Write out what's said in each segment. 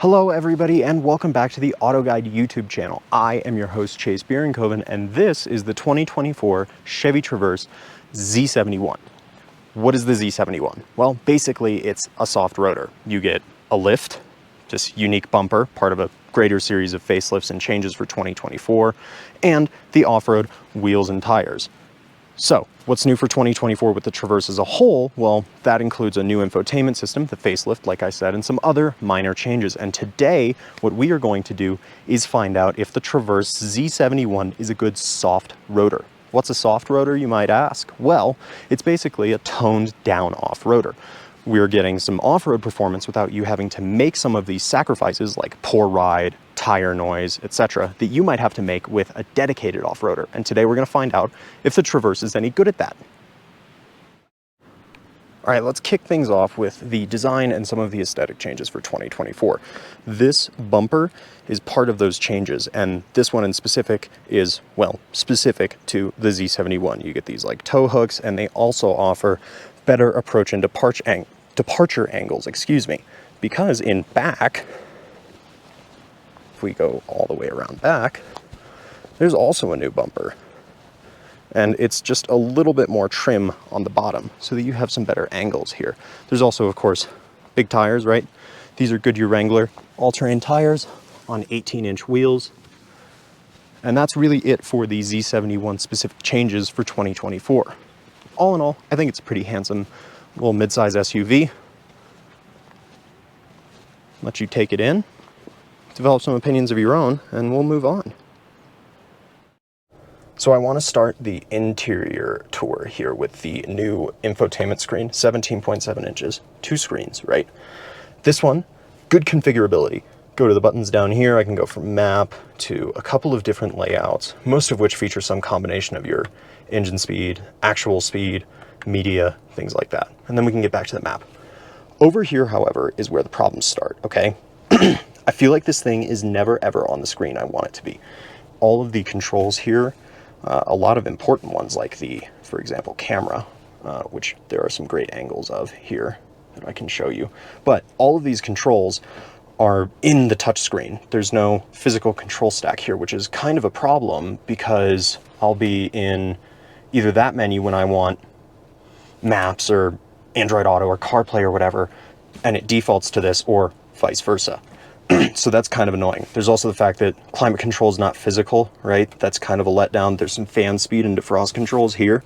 Hello everybody and welcome back to the AutoGuide YouTube channel. I am your host Chase Bierenkoven and this is the 2024 Chevy Traverse Z71. What is the Z71? Well, basically it's a soft rotor. You get a lift, this unique bumper, part of a greater series of facelifts and changes for 2024, and the off-road wheels and tires. So, what's new for 2024 with the Traverse as a whole? Well, that includes a new infotainment system, the facelift, like I said, and some other minor changes. And today, what we are going to do is find out if the Traverse Z71 is a good soft rotor. What's a soft rotor, you might ask? Well, it's basically a toned down off-roader. We're getting some off-road performance without you having to make some of these sacrifices like poor ride, tire noise, etc. that you might have to make with a dedicated off-roader. And today we're going to find out if the Traverse is any good at that. All right, let's kick things off with the design and some of the aesthetic changes for 2024. This bumper is part of those changes, and this one in specific is, well, specific to the Z71. You get these like tow hooks, and they also offer better approach and departure angles, because in back, if we go all the way around back, there's also a new bumper. And it's just a little bit more trim on the bottom so that you have some better angles here. There's also, of course, big tires, right? These are Goodyear Wrangler all-terrain tires on 18-inch wheels. And that's really it for the Z71 specific changes for 2024. All in all, I think it's a pretty handsome little mid-size SUV. Let you take it in, develop some opinions of your own, and we'll move on. So I want to start the interior tour here with the new infotainment screen, 17.7 inches, 2 screens, right? This one, good configurability. Go to the buttons down here, I can go from map to a couple of different layouts, most of which feature some combination of your engine speed, actual speed, media, things like that. And then we can get back to the map. Over here, however, is where the problems start, okay? I feel like this thing is never ever on the screen I want it to be. All of the controls here, a lot of important ones like the, for example, camera, which there are some great angles of here that I can show you. But all of these controls are in the touchscreen. There's no physical control stack here, which is kind of a problem because I'll be in either that menu when I want maps or Android Auto or CarPlay or whatever, and it defaults to this, or vice versa. So that's kind of annoying. There's also the fact that climate control is not physical, right? That's kind of a letdown. There's some fan speed and defrost controls here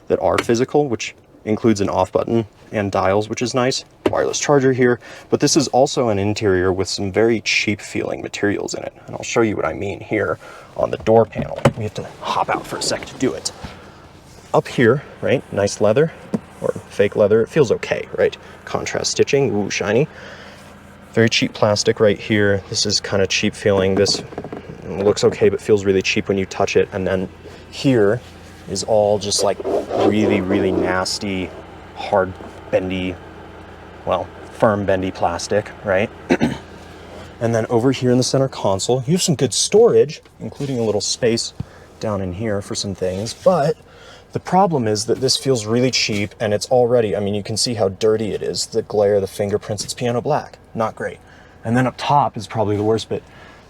that are physical, which includes an off button and dials, which is nice. Wireless charger here, but this is also an interior with some very cheap feeling materials in it. And I'll show you what I mean here on the door panel. We have to hop out for a sec to do it. Up here, right? Nice leather or fake leather. It feels okay, right? Contrast stitching, ooh, shiny. Very cheap plastic right here. This is kind of cheap feeling. This looks okay, but feels really cheap when you touch it. And then here is all just like really, really nasty, hard, bendy, well, firm, bendy plastic, right? And then over here in the center console, you have some good storage, including a little space down in here for some things. But the problem is that this feels really cheap, and it's already, I mean, you can see how dirty it is. The glare, the fingerprints, it's piano black. Not great. And then up top is probably the worst bit.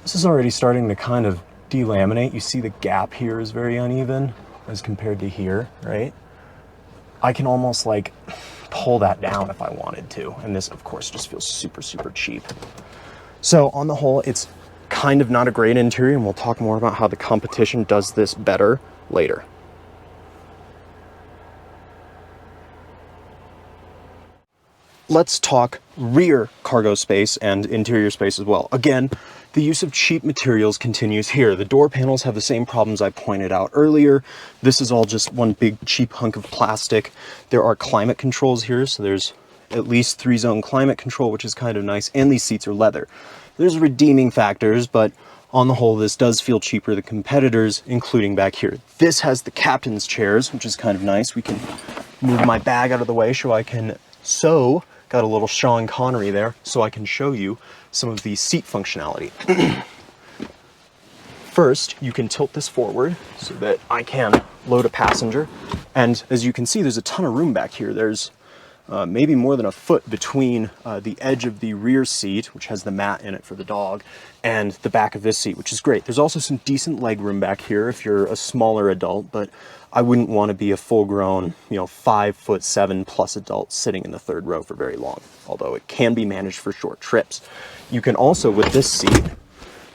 This is already starting to kind of delaminate. You see the gap here is very uneven as compared to here, right? I can almost like pull that down if I wanted to. And this, of course, just feels super, super cheap. So on the whole, it's kind of not a great interior, and we'll talk more about how the competition does this better later. Let's talk rear cargo space and interior space as well. Again, the use of cheap materials continues here. The door panels have the same problems I pointed out earlier. This is all just one big cheap hunk of plastic. There are climate controls here, so there's at least 3-zone climate control, which is kind of nice, and these seats are leather. There's redeeming factors, but on the whole, this does feel cheaper than competitors, including back here. This has the captain's chairs, which is kind of nice. We can move my bag out of the way so I can sew. Got a little Sean Connery there, so I can show you some of the seat functionality. First, you can tilt this forward so that I can load a passenger. And as you can see, there's a ton of room back here. There's maybe more than a foot between the edge of the rear seat, which has the mat in it for the dog, and the back of this seat, which is great. There's also some decent leg room back here if you're a smaller adult, but I wouldn't want to be a full-grown, 5'7" adult sitting in the third row for very long, although it can be managed for short trips. You can also, with this seat,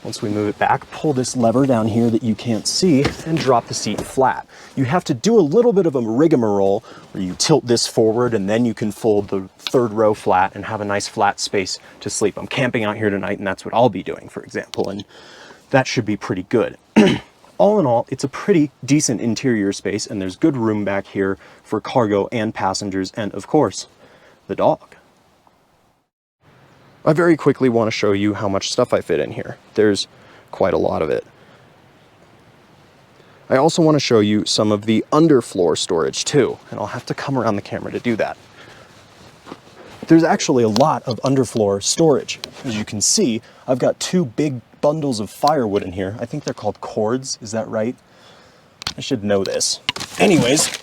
once we move it back, pull this lever down here that you can't see and drop the seat flat. You have to do a little bit of a rigmarole where you tilt this forward and then you can fold the third row flat and have a nice flat space to sleep. I'm camping out here tonight and that's what I'll be doing, for example, and that should be pretty good. All in all, it's a pretty decent interior space and there's good room back here for cargo and passengers and, of course, the dog. I very quickly want to show you how much stuff I fit in here. There's quite a lot of it. I also want to show you some of the underfloor storage too, and I'll have to come around the camera to do that. There's actually a lot of underfloor storage. As you can see, I've got two big bundles of firewood in here. I think they're called cords, is that right? I should know this. Anyways,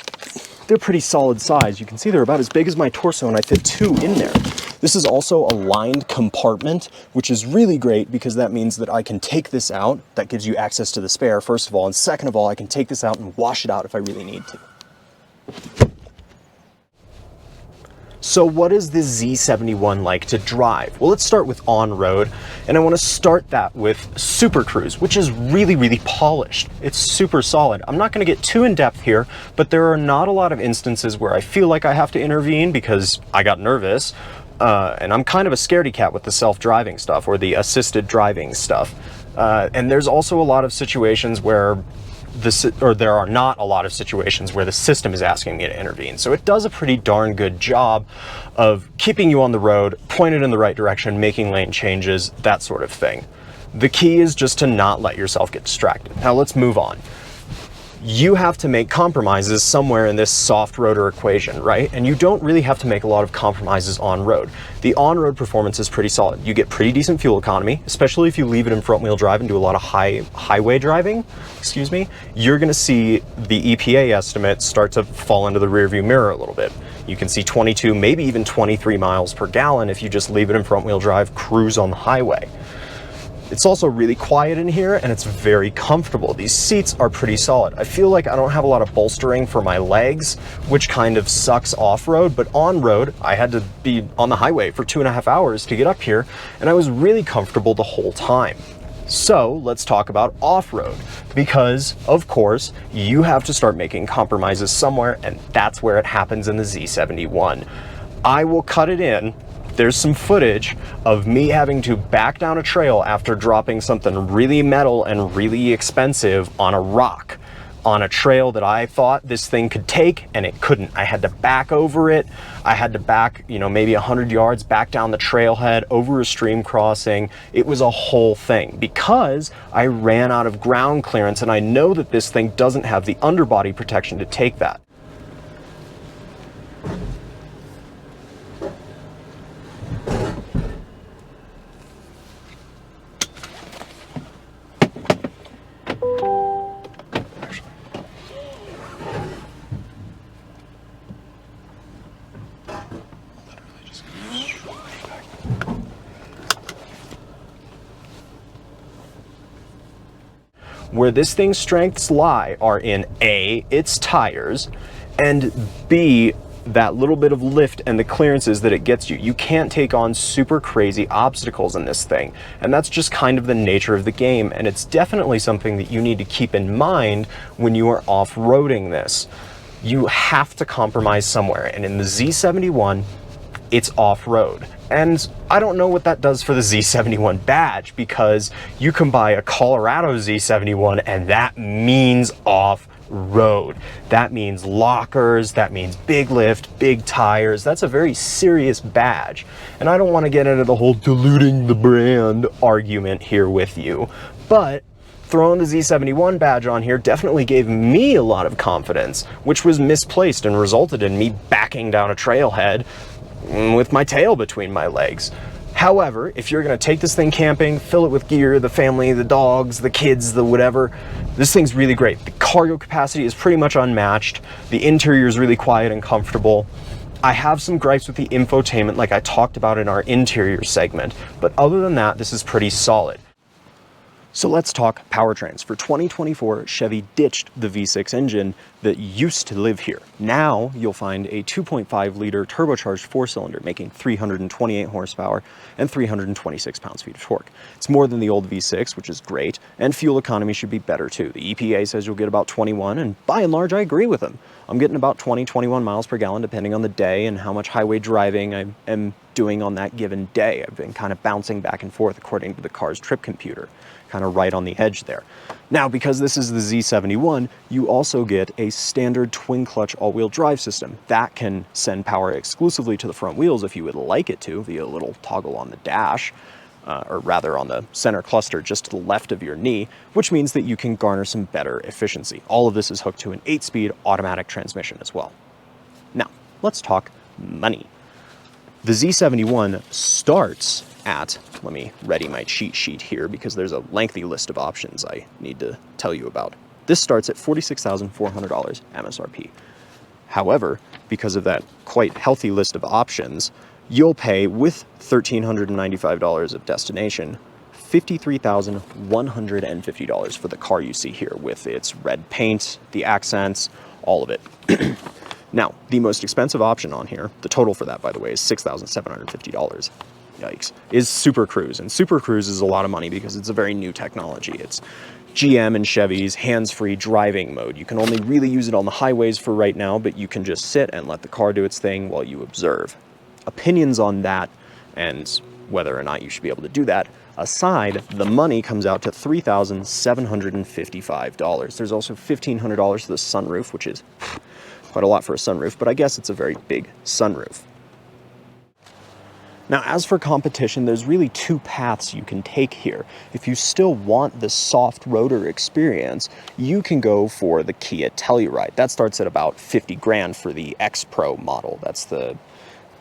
they're pretty solid size. You can see they're about as big as my torso and I fit two in there. This is also a lined compartment, which is really great because that means that I can take this out. That gives you access to the spare, first of all, and second of all, I can take this out and wash it out if I really need to. So what is the Z71 like to drive? Well, let's start with on-road, and I want to start that with Super Cruise, which is really, really polished. It's super solid. I'm not going to get too in-depth here, but there are not a lot of instances where I feel like I have to intervene because I got nervous, and I'm kind of a scaredy cat with the self-driving stuff or the assisted driving stuff. And there's also a lot of situations where there are not a lot of situations where the system is asking me to intervene. So it does a pretty darn good job of keeping you on the road, pointed in the right direction, making lane changes, that sort of thing. The key is just to not let yourself get distracted. Now let's move on. You have to make compromises somewhere in this Softroader equation, right? And you don't really have to make a lot of compromises on-road. The on-road performance is pretty solid. You get pretty decent fuel economy, especially if you leave it in front-wheel drive and do a lot of highway driving, you're gonna see the EPA estimates start to fall into the rearview mirror a little bit. You can see 22, maybe even 23 miles per gallon if you just leave it in front-wheel drive, cruise on the highway. It's also really quiet in here and it's very comfortable. These seats are pretty solid. I feel like I don't have a lot of bolstering for my legs, which kind of sucks off-road, but on-road, I had to be on the highway for 2.5 hours to get up here, and I was really comfortable the whole time. So let's talk about off-road, because of course, you have to start making compromises somewhere, and that's where it happens in the Z71. I will cut it in. There's some footage of me having to back down a trail after dropping something really metal and really expensive on a rock, on a trail that I thought this thing could take, and it couldn't. I had to back over it. I had to back, maybe 100 yards back down the trailhead, over a stream crossing. It was a whole thing because I ran out of ground clearance, and I know that this thing doesn't have the underbody protection to take that. Where this thing's strengths lie are in A, its tires, and B, that little bit of lift and the clearances that it gets you. You can't take on super crazy obstacles in this thing, and that's just kind of the nature of the game, and it's definitely something that you need to keep in mind when you are off-roading this. You have to compromise somewhere, and in the Z71, it's off-road. And I don't know what that does for the Z71 badge, because you can buy a Colorado Z71 and that means off-road. That means lockers, that means big lift, big tires. That's a very serious badge. And I don't want to get into the whole diluting the brand argument here with you, but throwing the Z71 badge on here definitely gave me a lot of confidence, which was misplaced and resulted in me backing down a trailhead with my tail between my legs. However, if you're going to take this thing camping, fill it with gear, the family, the dogs, the kids, the whatever, this thing's really great. The cargo capacity is pretty much unmatched. The interior is really quiet and comfortable. I have some gripes with the infotainment like I talked about in our interior segment, but other than that, this is pretty solid. So let's talk powertrains. For 2024, Chevy ditched the V6 engine that used to live here. Now you'll find a 2.5-liter turbocharged four-cylinder making 328 horsepower and 326 pounds-feet of torque. It's more than the old V6, which is great, and fuel economy should be better too. The EPA says you'll get about 21, and by and large, I agree with them. I'm getting about 21 miles per gallon depending on the day and how much highway driving I am doing on that given day. I've been kind of bouncing back and forth according to the car's trip computer, kind of right on the edge there. Now, because this is the Z71, you also get a standard twin clutch all-wheel drive system that can send power exclusively to the front wheels if you would like it to via a little toggle on the dash, or rather on the center cluster just to the left of your knee, which means that you can garner some better efficiency. All of this is hooked to an 8-speed automatic transmission as well. Now, let's talk money. The Z71 starts at, let me ready my cheat sheet here because there's a lengthy list of options I need to tell you about. This starts at $46,400 MSRP. However, because of that quite healthy list of options, you'll pay, with $1,395 of destination, $53,150 for the car you see here with its red paint, the accents, all of it. Now, the most expensive option on here, the total for that, by the way, is $6,750. Yikes, is Super Cruise. And Super Cruise is a lot of money because it's a very new technology. It's GM and Chevy's hands-free driving mode. You can only really use it on the highways for right now, but you can just sit and let the car do its thing while you observe. Opinions on that and whether or not you should be able to do that aside, the money comes out to $3,755. There's also $1,500 for the sunroof, which is quite a lot for a sunroof, but I guess it's a very big sunroof. Now, as for competition, there's really two paths you can take here. If you still want the Softroader experience, you can go for the Kia Telluride. That starts at about 50 grand for the X Pro model. That's the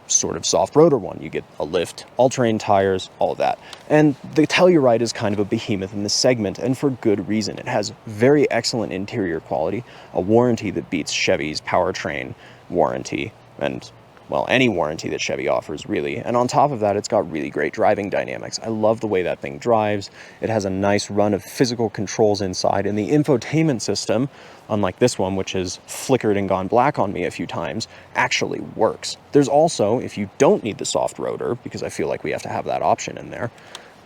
sort of Softroader one. You get a lift, all-terrain tires, all of that. And the Telluride is kind of a behemoth in this segment, and for good reason. It has very excellent interior quality, a warranty that beats Chevy's powertrain warranty, and well, any warranty that Chevy offers, really. And on top of that, it's got really great driving dynamics. I love the way that thing drives. It has a nice run of physical controls inside, and the infotainment system, unlike this one, which has flickered and gone black on me a few times, actually works. There's also, if you don't need the Softroader, because I feel like we have to have that option in there,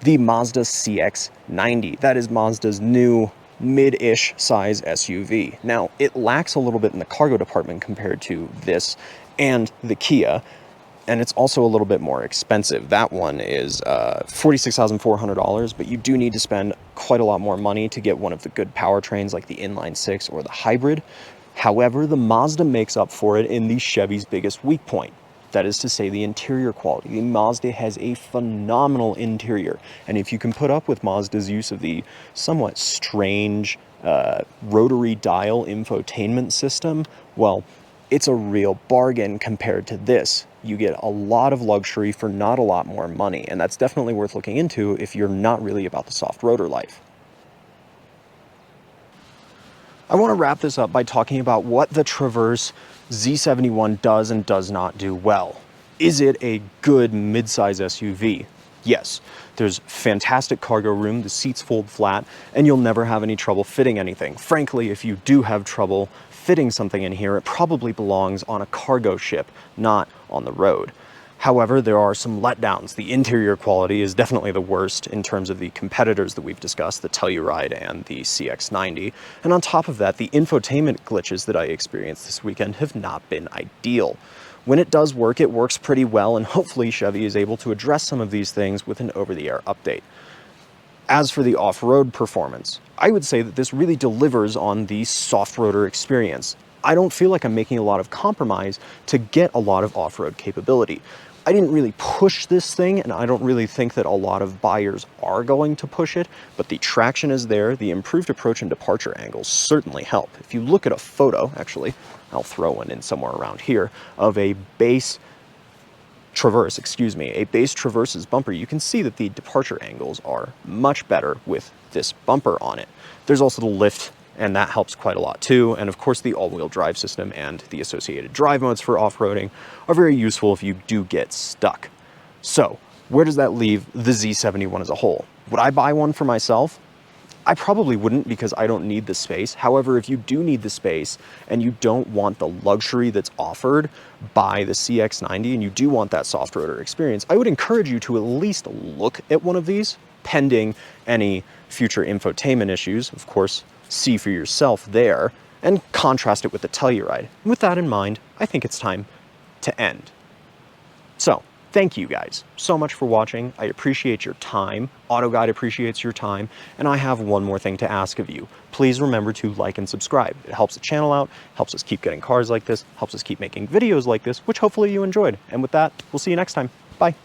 the Mazda CX-90. That is Mazda's new mid-ish size SUV. Now, it lacks a little bit in the cargo department compared to this and the Kia, and it's also a little bit more expensive. That one is $46,400, but you do need to spend quite a lot more money to get one of the good powertrains like the inline-six or the hybrid. However, the Mazda makes up for it in the Chevy's biggest weak point. That is to say, the interior quality. The Mazda has a phenomenal interior, and if you can put up with Mazda's use of the somewhat strange rotary dial infotainment system, well, it's a real bargain compared to this. You get a lot of luxury for not a lot more money, and that's definitely worth looking into if you're not really about the Softroader life. I want to wrap this up by talking about what the Traverse Z71 does and does not do well. Is it a good mid-size SUV? Yes. There's fantastic cargo room, the seats fold flat, and you'll never have any trouble fitting anything. Frankly, if you do have trouble fitting something in here, it probably belongs on a cargo ship, not on the road. However, there are some letdowns. The interior quality is definitely the worst in terms of the competitors that we've discussed, the Telluride and the CX-90. And on top of that, the infotainment glitches that I experienced this weekend have not been ideal. When it does work, it works pretty well, and hopefully Chevy is able to address some of these things with an over-the-air update. As for the off-road performance, I would say that this really delivers on the Softroader experience. I don't feel like I'm making a lot of compromise to get a lot of off-road capability. I didn't really push this thing, and I don't really think that a lot of buyers are going to push it, but the traction is there. The improved approach and departure angles certainly help. If you look at a photo, actually, I'll throw one in somewhere around here, of a base Traverse, a base Traverse's bumper, you can see that the departure angles are much better with this bumper on it. There's also the lift and that helps quite a lot too. And of course, the all-wheel drive system and the associated drive modes for off-roading are very useful if you do get stuck. So where does that leave the Z71 as a whole? Would I buy one for myself? I probably wouldn't, because I don't need the space. However, if you do need the space and you don't want the luxury that's offered by the CX-90 and you do want that Softroader experience, I would encourage you to at least look at one of these, pending any future infotainment issues. Of course, see for yourself there and contrast it with the Telluride. With that in mind, I think it's time to end. So, thank you guys so much for watching. I appreciate your time. AutoGuide appreciates your time. And I have one more thing to ask of you. Please remember to like and subscribe. It helps the channel out, helps us keep getting cars like this, helps us keep making videos like this, which hopefully you enjoyed. And with that, we'll see you next time. Bye.